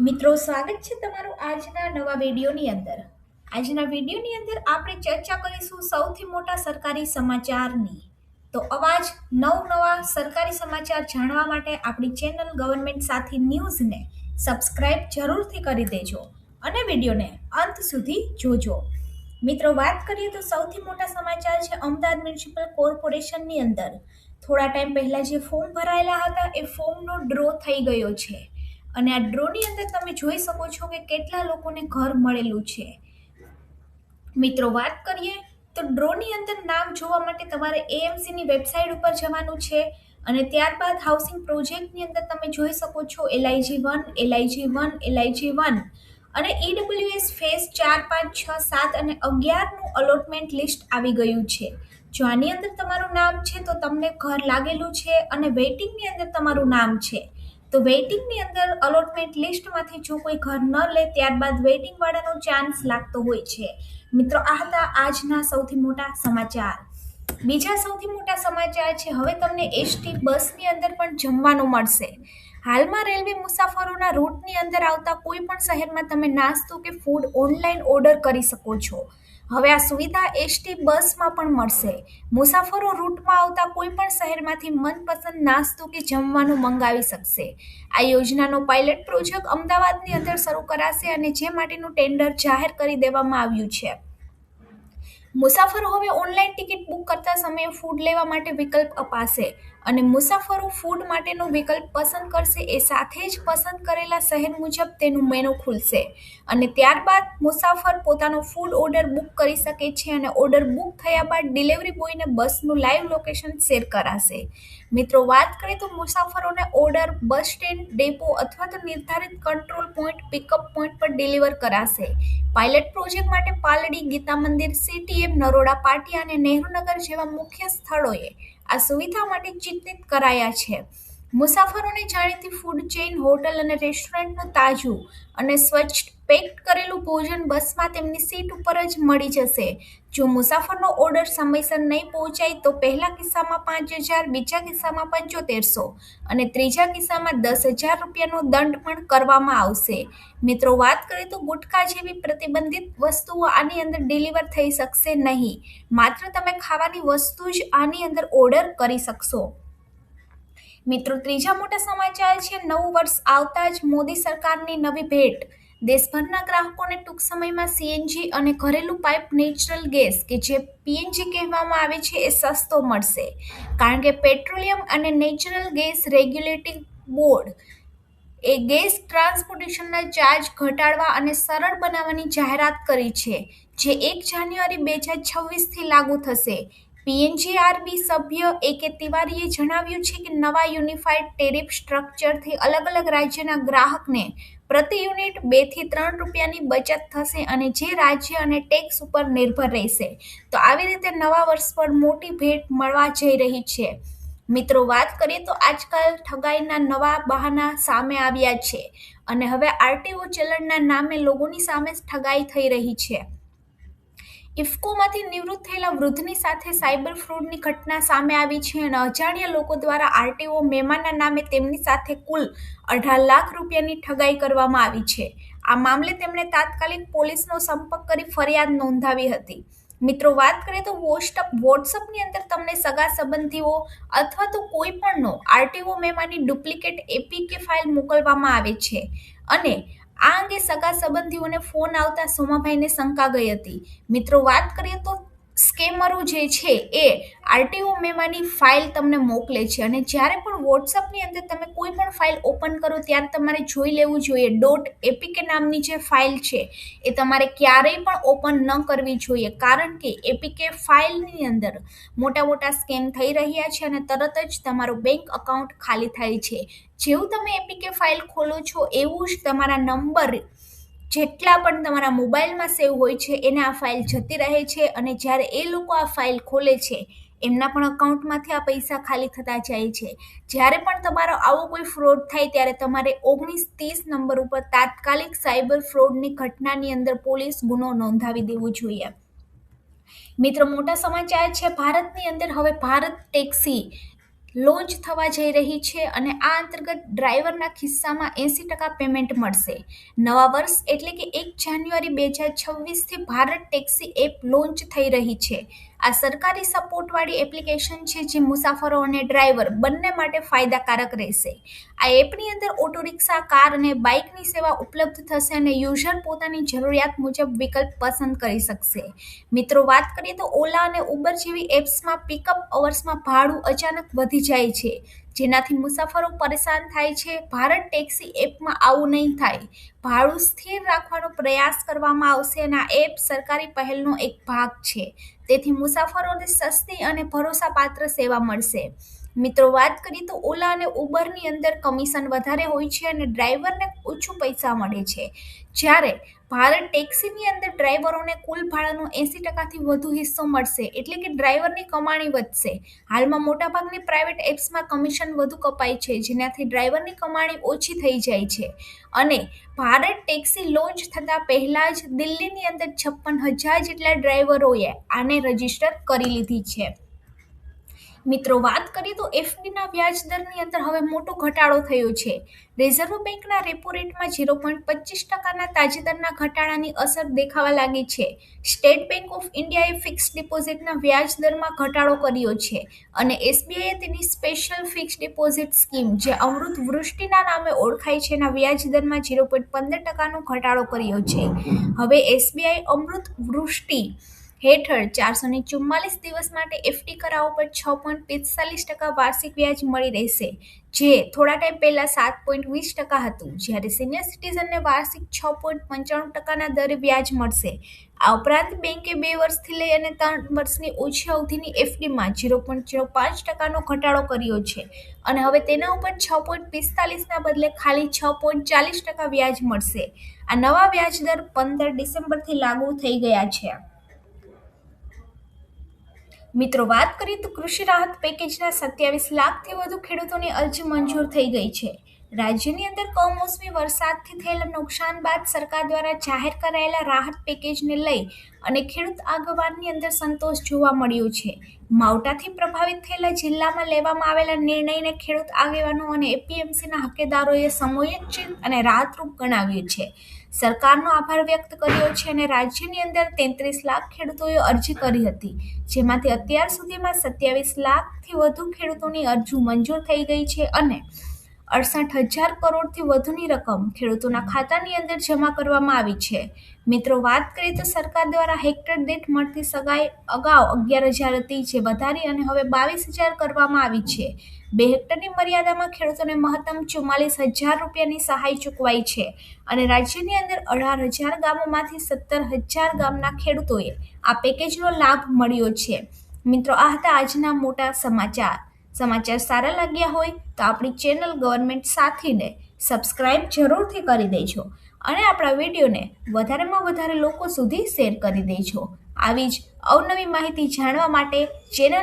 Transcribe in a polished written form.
મિત્રો, સ્વાગત છે તમારું આજના નવા વિડીયોની અંદર. આજના વિડીયોની અંદર આપણે ચર્ચા કરીશું સૌથી મોટા સરકારી સમાચારની. તો અવાજ નવા સરકારી સમાચાર જાણવા માટે આપણી ચેનલ ગવર્મેન્ટ સાથી ન્યૂઝને સબસ્ક્રાઇબ જરૂરથી કરી દેજો અને વિડીયોને અંત સુધી જોજો. મિત્રો, વાત કરીએ તો સૌથી મોટા સમાચાર છે અમદાવાદ મ્યુનિસિપલ કોર્પોરેશનની અંદર થોડા ટાઈમ પહેલા જે ફોર્મ ભરાયેલા હતા એ ફોર્મનો ડ્રો થઈ ગયો છે. અને આ ડ્રોની અંદર તમે જોઈ શકો છો કે કેટલા લોકોને ઘર મળેલું છે. મિત્રો, વાત કરીએ તો ડ્રોની અંદર નામ જોવા માટે તમારે એએમસીની વેબસાઇટ ઉપર જવાનું છે અને ત્યારબાદ હાઉસિંગ પ્રોજેક્ટની અંદર તમે જોઈ શકો છો LIG 1, LIG 1, LIG 1 અને EWS ફેઝ 4, 5, 6, 7 અને 11નું અલોટમેન્ટ લિસ્ટ આવી ગયું છે. જો આની અંદર તમારું નામ છે તો તમને ઘર લાગેલું છે અને વેઇટિંગની અંદર તમારું નામ છે. તો વેઇટિંગની અંદર અલોટમેન્ટ લિસ્ટમાંથી જો કોઈ ઘર ન લે ત્યારબાદ વેઇટિંગ વાળાનો ચાન્સ લાગતો હોય છે. મિત્રો, આ હતા આજના સૌથી મોટા સમાચાર. બીજા સૌથી મોટા સમાચાર છે હવે તમને એસટી બસની અંદર પણ જમવાનું મળશે. હાલમાં રેલવે મુસાફરોના રૂટની અંદર આવતા કોઈ પણ શહેરમાં તમે નાસ્તો કે ફૂડ ઓનલાઈન ઓર્ડર કરી શકો છો. હવે આ સુવિધા એસટી બસમાં પણ મળશે. મુસાફરો રૂટમાં આવતા કોઈ પણ શહેરમાંથી મનપસંદ નાસ્તો કે જમવાનું મંગાવી શકશે. આ યોજનાનો પાયલટ પ્રોજેક્ટ અમદાવાદની અંદર શરૂ કરાશે અને જે માટેનું ટેન્ડર જાહેર કરી દેવામાં આવ્યું છે. મુસાફરો હવે ઓનલાઈન ટિકિટ બુક કરતા સમયે ફૂડ લેવા માટે વિકલ્પ અપાશે અને મુસાફરો ફૂડ માટેનો વિકલ્પ પસંદ કરશે એ સાથે જ પસંદ કરેલા શહેર મુજબ તેનું મેનુ ખુલશે અને ત્યારબાદ મુસાફર પોતાનો ફૂડ ઓર્ડર બુક કરી શકે છે અને ઓર્ડર બુક થયા બાદ ડિલિવરી બોયને બસનું લાઈવ લોકેશન શેર કરાશે. મિત્રો, વાત કરીએ તો મુસાફરોને ઓર્ડર બસ સ્ટેન્ડ, ડેપો અથવા તો નિર્ધારિત કંટ્રોલ પોઈન્ટ, પિકઅપ પોઈન્ટ પર ડિલિવર કરાશે. પાયલટ પ્રોજેક્ટ માટે પાલડી, ગીતા મંદિર, CTM, નરોડા પાટિયા અને નહેરુનગર જેવા મુખ્ય સ્થળોએ આ સુવિધા માટે ચિહ્નિત કરાયા છે. મુસાફરોને જાણીતી ફૂડ ચેઇન, હોટલ અને રેસ્ટોરન્ટનું તાજું અને સ્વચ્છ પેક કરેલું ભોજન બસમાં તેમની સીટ ઉપર જ મળી જશે. જો મુસાફરનો ઓર્ડર સમયસર નહીં પહોંચાય તો પહેલા કિસ્સામાં 5,000, બીજા કિસ્સામાં 7,500 અને ત્રીજા કિસ્સામાં 10,000 રૂપિયાનો દંડ પણ કરવામાં આવશે. મિત્રો, વાત કરીએ તો ગુટખા જેવી પ્રતિબંધિત વસ્તુઓ આની અંદર ડિલિવર થઈ શકશે નહીં. માત્ર તમે ખાવાની વસ્તુ જ આની અંદર ઓર્ડર કરી શકશો. મિત્રો, ત્રીજા મોટા સમાચાર છે નવું વર્ષ આવતા જ મોદી સરકારની નવી ભેટ. દેશભરના ગ્રાહકોને ટૂંક સમયમાં CNG અને ઘરેલું પાઇપ નેચરલ ગેસ કે જે PNG કહેવામાં આવે છે એ સસ્તો મળશે. કારણ કે પેટ્રોલિયમ અને નેચરલ ગેસ રેગ્યુલેટરી બોર્ડ એ ગેસ ટ્રાન્સપોર્ટેશનના ચાર્જ ઘટાડવા અને સરળ બનાવવાની જાહેરાત કરી છે, જે 1 જાન્યુઆરી 2026થી લાગુ થશે. PNGRB સભ્ય AK તિવારીએ જણાવ્યું છે કે નવા યુનિફાઈડ ટેરિફ સ્ટ્રક્ચરથી અલગ-અલગ રાજ્યના ગ્રાહકને પ્રતિ યુનિટ 2 થી 3 રૂપિયાની બચત થશે અને જે રાજ્ય અને ટેક્સ ઉપર નિર્ભર રહેશે. તો આવી રીતે નવા વર્ષ પર મોટી ભેટ મળવા જઈ રહી છે. મિત્રો, વાત કરીએ તો આજકાલ ઠગાઈના નવા બહાના સામે આવ્યા છે અને હવે RTO ચલણના નામે લોકોની સામે ઠગાઈ થઈ રહી છે. ઇફકોમાંથી નિવૃત્ત થયેલા વૃદ્ધની સાથે સાયબર ફ્રોડની ઘટના સામે આવી છે અને અજાણ્યા લોકો દ્વારા RTO મેમાના નામે તેમની સાથે કુલ 18 લાખ રૂપિયાની ઠગાઈ કરવામાં આવી છે. આ મામલે તેમણે તાત્કાલિક પોલીસનો સંપર્ક કરી ફરિયાદ નોંધાવી હતી. મિત્રો, વાત કરીએ તો વોટ્સઅપની અંદર તમને સગા સંબંધીઓ અથવા તો કોઈ પણનો RTO મેમાની ડુપ્લિકેટ APK ફાઇલ મોકલવામાં આવે છે અને આ અંગે સગા સંબંધીઓને ફોન આવતા સોમાભાઈને શંકા ગઈ હતી. મિત્રો, વાત કરીએ તો સ્કેમરો જે છે એ RTO મેમાની ફાઇલ તમને મોકલે છે અને જ્યારે પણ વોટ્સઅપની અંદર તમે કોઈ પણ ફાઇલ ઓપન કરો ત્યારે તમારે જોઈ લેવું જોઈએ .apk નામની જે ફાઇલ છે એ તમારે ક્યારેય પણ ઓપન ન કરવી જોઈએ, કારણ કે APK ફાઇલની અંદર મોટા સ્કેમ થઈ રહ્યા છે અને તરત જ તમારું બેંક અકાઉન્ટ ખાલી થાય છે. જેવું તમે APK ફાઇલ ખોલો છો એવું જ તમારા નંબર જેટલા પણ તમારા મોબાઈલમાં સેવ હોય છે એને આ ફાઇલ જતી રહે છે અને જ્યારે એ લોકો આ ફાઇલ ખોલે છે એમના પણ અકાઉન્ટમાંથી આ પૈસા ખાલી થતા જાય છે. જ્યારે પણ તમારો આવો કોઈ ફ્રોડ થાય ત્યારે તમારે 1930 નંબર ઉપર તાત્કાલિક સાયબર ફ્રોડની ઘટનાની અંદર પોલીસ ગુનો નોંધાવી દેવો જોઈએ. મિત્રો, મોટા સમાચાર છે ભારતની અંદર હવે ભારત ટેક્સી લોન્ચ થવા જઈ રહી છે અને આ અંતર્ગત ડ્રાઈવરના ખિસ્સામાં 80% પેમેન્ટ મળશે. નવા વર્ષ એટલે કે 1 જાન્યુઆરી 2026થી ભારત ટેક્સી એપ લોન્ચ થઈ રહી છે. આ સરકારી સપોર્ટવાળી એપ્લિકેશન છે જે મુસાફરો અને ડ્રાઈવર બંને માટે ફાયદાકારક રહેશે. આ એપની અંદર ઓટો રિક્ષા, કાર અને બાઇકની સેવા ઉપલબ્ધ થશે અને યુઝર પોતાની જરૂરિયાત મુજબ વિકલ્પ પસંદ કરી શકશે. મિત્રો, વાત કરીએ તો ઓલા અને ઉબર જેવી એપ્સમાં પિકઅપ અવર્સમાં ભાડું અચાનક વધી જાય છે, જેનાથી મુસાફરો પરેશાન થાય છે. ભારત ટેક્સી એપમાં આવું નહીં થાય. ભાડું સ્થિર રાખવાનો પ્રયાસ કરવામાં આવશે અને આ એપ સરકારી પહેલનો એક ભાગ છે. તેથી મુસાફરોને સસ્તી અને ભરોસાપાત્ર સેવા મળશે. મિત્રો, વાત કરીએ તો ઓલા અને ઉબરની અંદર કમિશન વધારે હોય છે અને ડ્રાઈવરને ઓછું પૈસા મળે છે, જ્યારે ભારત ટેક્સીની અંદર ડ્રાઈવરોને કુલ ભાડાનો 80%થી વધુ હિસ્સો મળશે, એટલે કે ડ્રાઈવરની કમાણી વધશે. હાલમાં મોટાભાગની પ્રાઇવેટ એપ્સમાં કમિશન વધુ કપાય છે, જેનાથી ડ્રાઈવરની કમાણી ઓછી થઈ જાય છે. અને ભારત ટેક્સી લોન્ચ થતાં પહેલાં જ દિલ્હીની અંદર 56,000 જેટલા ડ્રાઈવરોએ આને રજીસ્ટર કરી લીધી છે. મિત્રો, વાત કરીએ તો એફડીના વ્યાજ દરની અંદર હવે મોટો ઘટાડો થયો છે. રિઝર્વ બેંકના રેપો રેટમાં 0.25%ના તાજેતરના ઘટાડાની અસર દેખાવા લાગી છે. સ્ટેટ બેંક ઓફ ઇન્ડિયાએ ફિક્સ ડિપોઝિટના વ્યાજ દરમાં ઘટાડો કર્યો છે અને એસબીઆઈએ તેની સ્પેશિયલ ફિક્સ ડિપોઝિટ સ્કીમ, જે અમૃત વૃષ્ટિના નામે ઓળખાય છે, એના વ્યાજ દરમાં 0.15%નો ઘટાડો કર્યો છે. હવે એસબીઆઈ અમૃત વૃષ્ટિ હેઠળ 444 દિવસ માટે એફડી કરાવો પર 6.45% વાર્ષિક વ્યાજ મળી રહેશે, જે થોડા ટાઈમ પહેલા 7.20% હતું, જ્યારે સિનિયર સિટીઝનને વાર્ષિક 6.95%ના દરે વ્યાજ મળશે. આ ઉપરાંત બેંકે 2 વર્ષથી લઈ અને 3 વર્ષની ઓછી અવધિની એફડીમાં 0.05%નો ઘટાડો કર્યો છે અને હવે તેના ઉપર 6.45%ના બદલે ખાલી 6.40% વ્યાજ મળશે. આ નવા વ્યાજ દર 15 ડિસેમ્બરથી લાગુ થઈ ગયા છે. મિત્રો, વાત કરીએ તો કૃષિ રાહત પેકેજના 27 લાખથી વધુ ખેડૂતોની અરજી મંજૂર થઈ ગઈ છે. રાજ્યની અંદર કમોસમી વરસાદથી થયેલા નુકસાન બાદ સરકાર દ્વારા જાહેર કરાયેલા રાહત પેકેજને લઈ અને ખેડૂત આગેવાનની અંદર સંતોષ જોવા મળ્યો છે. માવઠાથી પ્રભાવિત થયેલા જિલ્લામાં લેવામાં આવેલા નિર્ણયને ખેડૂત આગેવાનો અને એપીએમસીના હક્કેદારોએ સમયોચિત અને રાહતરૂપ ગણાવ્યો છે. સરકારનો આભાર વ્યક્ત કર્યો છે અને રાજ્યની અંદર 33 લાખ ખેડૂતોએ અરજી કરી હતી, જેમાંથી અત્યાર સુધીમાં 27 લાખથી વધુ ખેડૂતોની અરજી મંજૂર થઈ ગઈ છે અને 68,000 કરોડથી વધુની રકમ ખેડૂતોના ખાતાની અંદર જમા કરવામાં આવી છે. મિત્રો, વાત કરીએ તો સરકાર દ્વારા હેક્ટર દીઠ મળતી સહાય અગાઉ 11,000 હતી, જે વધારી અને હવે 22,000 કરવામાં આવી છે. 2 હેક્ટરની મર્યાદામાં ખેડૂતોને મહત્તમ 44,000 રૂપિયાની સહાય ચૂકવાઈ છે અને રાજ્યની અંદર 18,000 ગામોમાંથી 17,000 ગામના ખેડૂતોએ આ પેકેજનો લાભ મળ્યો છે. મિત્રો, આ હતા આજના મોટા સમાચાર. સમાચાર સારા લાગ્યા હોય તો આપણી ચેનલ ગવર્મેન્ટ સાથીને સબસ્ક્રાઇબ જરૂરથી કરી દેજો અને આપણા વિડીયોને વધારેમાં વધારે લોકો સુધી શેર કરી દેજો. આવી જ અવનવી માહિતી જાણવા માટે ચેનલ